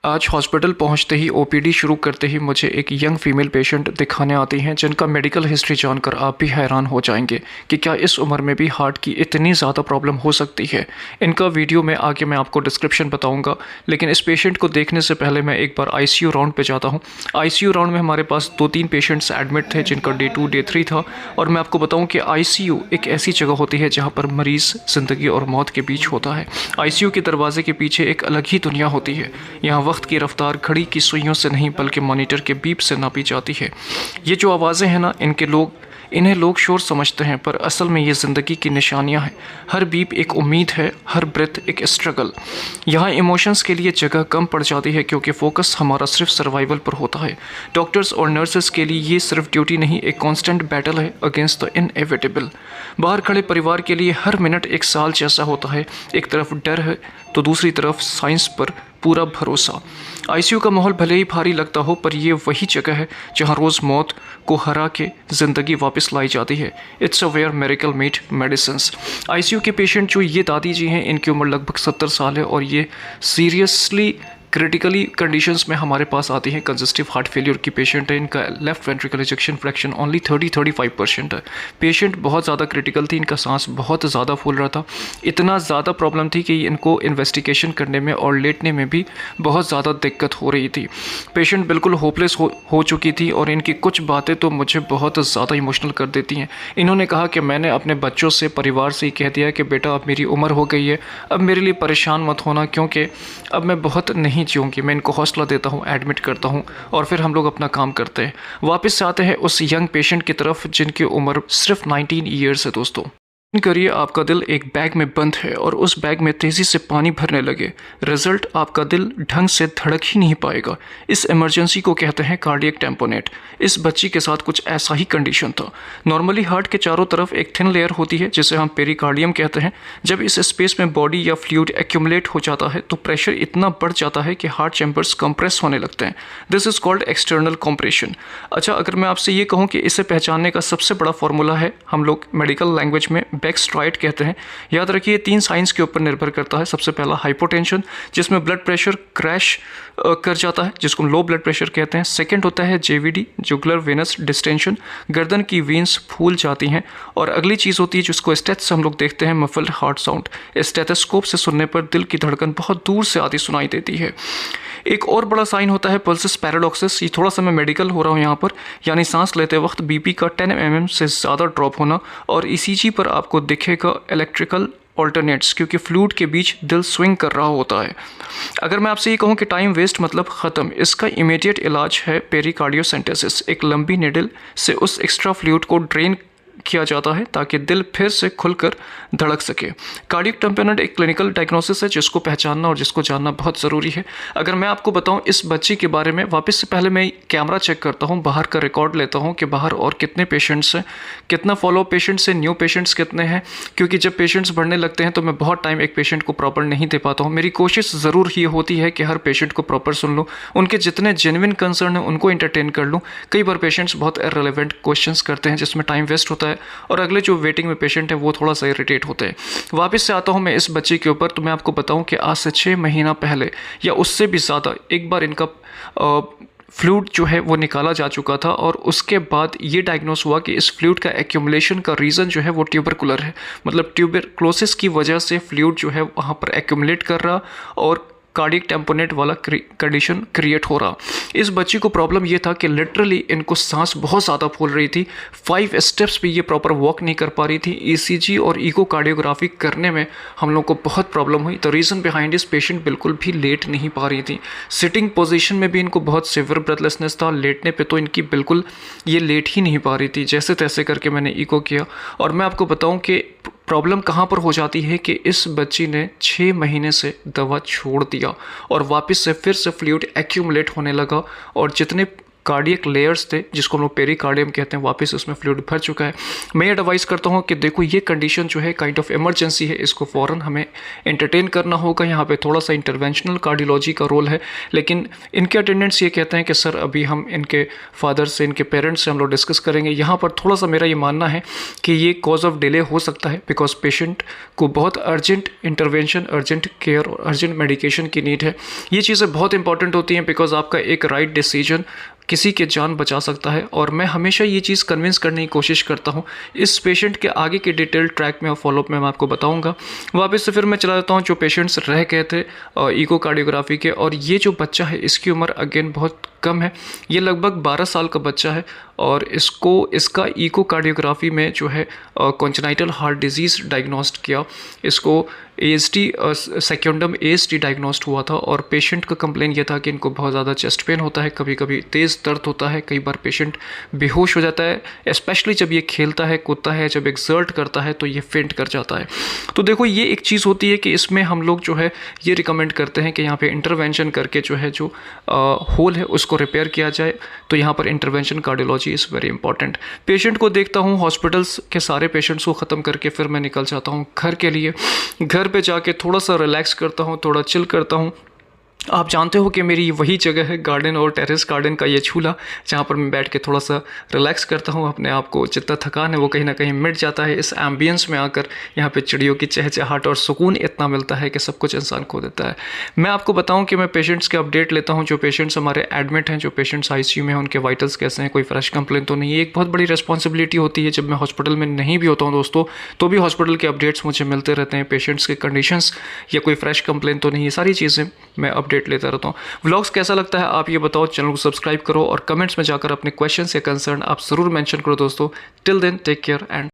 आज हॉस्पिटल पहुंचते ही ओपीडी शुरू करते ही मुझे एक यंग फीमेल पेशेंट दिखाने आती हैं जिनका मेडिकल हिस्ट्री जानकर आप भी हैरान हो जाएंगे कि क्या इस उम्र में भी हार्ट की इतनी ज़्यादा प्रॉब्लम हो सकती है। इनका वीडियो में आगे मैं आपको डिस्क्रिप्शन बताऊंगा, लेकिन इस पेशेंट को देखने से पहले मैं एक बार आईसीयू राउंड पे जाता हूँ। आईसीयू राउंड में हमारे पास 2-3 पेशेंट्स एडमिट थे जिनका डे 2 डे 3 था। और मैं आपको बताऊँ कि आईसीयू एक ऐसी जगह होती है जहाँ पर मरीज़ ज़िंदगी और मौत के बीच होता है। आईसीयू के दरवाजे के पीछे एक अलग ही दुनिया होती है। यहाँ वक्त की रफ्तार घड़ी की सुइयों से नहीं बल्कि मॉनिटर के बीप से नापी जाती है। ये जो आवाज़ें हैं ना, इन्हें लोग शोर समझते हैं, पर असल में ये ज़िंदगी की निशानियां हैं। हर बीप एक उम्मीद है, हर ब्रेथ एक स्ट्रगल। यहाँ इमोशंस के लिए जगह कम पड़ जाती है क्योंकि फोकस हमारा सिर्फ सर्वाइवल पर होता है। डॉक्टर्स और नर्सेस के लिए ये सिर्फ ड्यूटी नहीं, एक कॉन्स्टेंट बैटल है अगेंस्ट द इनएविटेबल। बाहर खड़े परिवार के लिए हर मिनट एक साल जैसा होता है। एक तरफ डर है तो दूसरी तरफ साइंस पर पूरा भरोसा। आईसीयू का माहौल भले ही भारी लगता हो, पर यह वही जगह है जहां रोज़ मौत को हरा के ज़िंदगी वापस लाई जाती है। It's a where miracle meet medicines. ICU के पेशेंट जो ये दादी जी हैं, इनकी उम्र लगभग 70 साल है और ये सीरियसली क्रिटिकली कंडीशंस में हमारे पास आती हैं। कंजस्टिव हार्ट फेलियर की पेशेंट है। इनका left ventricle ejection fraction only 30-35% है। पेशेंट बहुत ज़्यादा क्रिटिकल थी, इनका सांस बहुत ज़्यादा फूल रहा था। इतना ज़्यादा प्रॉब्लम थी कि इनको इन्वेस्टिगेशन करने में और लेटने में भी बहुत ज़्यादा दिक्कत हो रही थी। पेशेंट बिल्कुल होपलेस हो चुकी थी और इनकी कुछ बातें तो मुझे बहुत ज़्यादा इमोशनल कर देती हैं। इन्होंने कहा कि मैंने अपने बच्चों से, परिवार से ही कह दिया कि बेटा अब मेरी उम्र हो गई है, अब मेरे लिए परेशान मत होना, क्योंकि अब मैं बहुत नहीं जीऊँगी। मैं इनको हौसला देता हूँ, एडमिट करता हूँ और फिर हम लोग अपना काम करते हैं। वापस से आते हैं उस यंग पेशेंट की तरफ जिनकी उम्र सिर्फ 19 ईयर्स है। दोस्तों, करिए आपका दिल एक बैग में बंद है और उस बैग में तेज़ी से पानी भरने लगे। रिजल्ट, आपका दिल ढंग से धड़क ही नहीं पाएगा। इस इमरजेंसी को कहते हैं कार्डियक टेम्पोनेट। इस बच्ची के साथ कुछ ऐसा ही कंडीशन था। नॉर्मली हार्ट के चारों तरफ एक थिन लेयर होती है जिसे हम पेरिकार्डियम कहते हैं। जब इस स्पेस में बॉडी या फ्लूइड एक्यूमुलेट हो जाता है तो प्रेशर इतना बढ़ जाता है कि हार्ट चैम्बर्स कंप्रेस होने लगते हैं। This is called external compression. अच्छा, अगर मैं आपसे ये कहूँ कि इसे पहचानने का सबसे बड़ा फॉर्मूला है, हम लोग मेडिकल लैंग्वेज में बैकस्ट्राइड कहते हैं। याद रखिए 3 साइंस के ऊपर निर्भर करता है। सबसे पहला हाइपोटेंशन, जिसमें ब्लड प्रेशर क्रैश कर जाता है, जिसको हम लो ब्लड प्रेशर कहते हैं। सेकंड होता है जेवीडी, जुगुलर वेनस डिस्टेंशन, गर्दन की वेन्स फूल जाती हैं। और अगली चीज़ होती है जिसको स्टेथ से हम लोग देखते हैं, मफल्ड हार्ट साउंड। स्टेथोस्कोप से सुनने पर दिल की धड़कन बहुत दूर से आती सुनाई देती है। एक और बड़ा साइन होता है पल्सस पैराडॉक्सिस। ये थोड़ा सा मैं मेडिकल हो रहा हूँ यहाँ पर, यानी सांस लेते वक्त बीपी का 10 mm से ज़्यादा ड्रॉप होना। और ईसीजी पर आपको दिखेगा इलेक्ट्रिकल ऑल्टरनेट्स, क्योंकि फ्लूइड के बीच दिल स्विंग कर रहा होता है। अगर मैं आपसे ये कहूँ कि टाइम वेस्ट मतलब ख़त्म, इसका इमीडिएट इलाज है पेरिकार्डियोसेंटेसिस। एक लंबी निडल से उस एक्स्ट्रा फ्लूइड को ड्रेन किया जाता है ताकि दिल फिर से खुलकर धड़क सके। कार्डियक टेम्पोनेट एक क्लिनिकल डायग्नोसिस है जिसको पहचानना और जिसको जानना बहुत ज़रूरी है। अगर मैं आपको बताऊं इस बच्ची के बारे में, वापस से पहले मैं कैमरा चेक करता हूं, बाहर का रिकॉर्ड लेता हूं कि बाहर और कितने पेशेंट्स हैं, कितना फॉलो पेशेंट्स हैं, न्यू पेशेंट्स कितने हैं। क्योंकि जब पेशेंट्स बढ़ने लगते हैं तो मैं बहुत टाइम एक पेशेंट को प्रॉपर नहीं दे पाता हूँ। मेरी कोशिश ज़रूर ये होती है कि हर पेशेंट को प्रॉपर सुन लूँ, उनके जितने जेन्युइन कंसर्न हैं उनको इंटरटेन कर लूँ। कई बार पेशेंट्स बहुत इररिलेवेंट क्वेश्चंस करते हैं जिसमें टाइम वेस्ट होता है और अगले जो वेटिंग में पेशेंट है वो थोड़ा सा इरिटेट होते हैं। वापस से आता हूँ मैं इस बच्चे के ऊपर, तो मैं आपको बताऊँ कि आज से 6 महीना पहले या उससे भी ज़्यादा एक बार इनका फ्लूइड जो है वो निकाला जा चुका था और उसके बाद ये डायग्नोस हुआ कि इस फ्लूइड का एक्यूमुलेशन का रीज़न जो है वो ट्यूबरकुलर है। मतलब ट्यूबरक्लोसिस की वजह से फ्लूइड जो है वहाँ पर एक्यूमुलेट कर रहा और कार्डियक टेम्पोनेट वाला कंडीशन क्रिएट हो रहा। इस बच्ची को प्रॉब्लम ये था कि लिटरली इनको सांस बहुत ज़्यादा फूल रही थी। 5 स्टेप्स पे ये प्रॉपर वॉक नहीं कर पा रही थी। ईसीजी और इकोकार्डियोग्राफी करने में हम लोग को बहुत प्रॉब्लम हुई। तो रीज़न बिहाइंड इस पेशेंट बिल्कुल भी लेट नहीं पा रही थी। सिटिंग पोजीशन में भी इनको बहुत सिवियर ब्रेथलेसनेस था। लेटने पे तो इनकी बिल्कुल ये लेट ही नहीं पा रही थी। जैसे तैसे करके मैंने इको किया और मैं आपको बताऊँ कि प्रॉब्लम कहाँ पर हो जाती है कि इस बच्ची ने 6 महीने से दवा छोड़ दिया और वापस से फिर से फ्लूइड एक्यूमुलेट होने लगा और जितने कार्डियक लेयर्स थे जिसको हम लोग पेरिकार्डियम कहते हैं, वापस उसमें फ्लूइड भर चुका है। मैं ये एडवाइस करता हूँ कि देखो ये कंडीशन जो है काइंड ऑफ इमरजेंसी है, इसको फ़ौरन हमें एंटरटेन करना होगा। यहाँ पे थोड़ा सा इंटरवेंशनल कार्डियोलॉजी का रोल है, लेकिन इनके अटेंडेंट्स ये कहते हैं कि सर अभी हम इनके फादर से, इनके पेरेंट्स से हम लोग डिस्कस करेंगे। यहाँ पर थोड़ा सा मेरा ये मानना है कि ये कॉज ऑफ डिले हो सकता है, बिकॉज पेशेंट को बहुत अर्जेंट इंटरवेंशन, अर्जेंट केयर और अर्जेंट मेडिकेशन की नीड है। ये चीज़ें बहुत इंपॉर्टेंट होती हैं, बिकॉज आपका एक राइट डिसीजन किसी के जान बचा सकता है। और मैं हमेशा ये चीज़ कन्विंस करने की कोशिश करता हूँ। इस पेशेंट के आगे के डिटेल ट्रैक में और फॉलोअप में मैं आपको बताऊँगा। वापस से फिर मैं चला जाता हूँ जो पेशेंट्स रह गए थे इकोकार्डियोग्राफी के। और ये जो बच्चा है इसकी उम्र अगेन बहुत कम है, ये लगभग 12 साल का बच्चा है और इसका इकोकार्डियोग्राफी में जो है कॉन्जेनाइटल हार्ट डिजीज़ डायग्नोस्ट किया। इसको ASD सेकेंडम ASD डायग्नोस्ट हुआ था और पेशेंट का कंप्लेन ये था कि इनको बहुत ज़्यादा चेस्ट पेन होता है, कभी कभी तेज़ दर्द होता है, कई बार पेशेंट बेहोश हो जाता है, स्पेशली जब ये खेलता है, कूदता है, जब एक्सर्ट करता है तो ये फेंट कर जाता है। तो देखो ये एक चीज़ होती है कि इसमें हम लोग जो है ये रिकमेंड करते हैं कि यहाँ पे इंटरवेंशन करके जो है जो होल है उसको रिपेयर किया जाए। तो यहाँ पर intervention cardiology is very important. Patient को देखता हूँ, हॉस्पिटल्स के सारे पेशेंट्स को ख़त्म करके फिर मैं निकल जाता हूँ घर के लिए। घर पे जाके थोड़ा सा रिलैक्स करता हूँ, थोड़ा चिल करता हूँ। आप जानते हो कि मेरी वही जगह है गार्डन और टेरेस गार्डन का ये झूला, जहाँ पर मैं बैठ के थोड़ा सा रिलैक्स करता हूँ। अपने आप को जितना थकान है वो कहीं ना कहीं मिट जाता है इस एम्बियंस में आकर। यहाँ पे चिड़ियों की चहचहाहट और सुकून इतना मिलता है कि सब कुछ इंसान खो देता है। मैं आपको बताऊँ कि मैं पेशेंट्स के अपडेट लेता हूँ, जो पेशेंट्स हमारे एडमिट हैं, जो पेशेंट्स ICU में हैं, उनके वाइटल्स कैसे हैं, कोई फ्रेश कंप्लेन तो नहीं है। एक बहुत बड़ी रिस्पॉन्सिबिलिटी होती है जब मैं हॉस्पिटल में नहीं भी होता हूँ दोस्तों, तो भी हॉस्पिटल के अपडेट्स मुझे मिलते रहते हैं, पेशेंट्स के कंडीशंस या कोई फ्रेश कंप्लेन तो नहीं है, सारी चीज़ें मैं अपडेट लेता रहता हूँ। व्लॉग्स कैसा लगता है आप ये बताओ, चैनल को सब्सक्राइब करो और कमेंट्स में जाकर अपने क्वेश्चंस या कंसर्न आप ज़रूर मेंशन करो दोस्तों। Till then take care and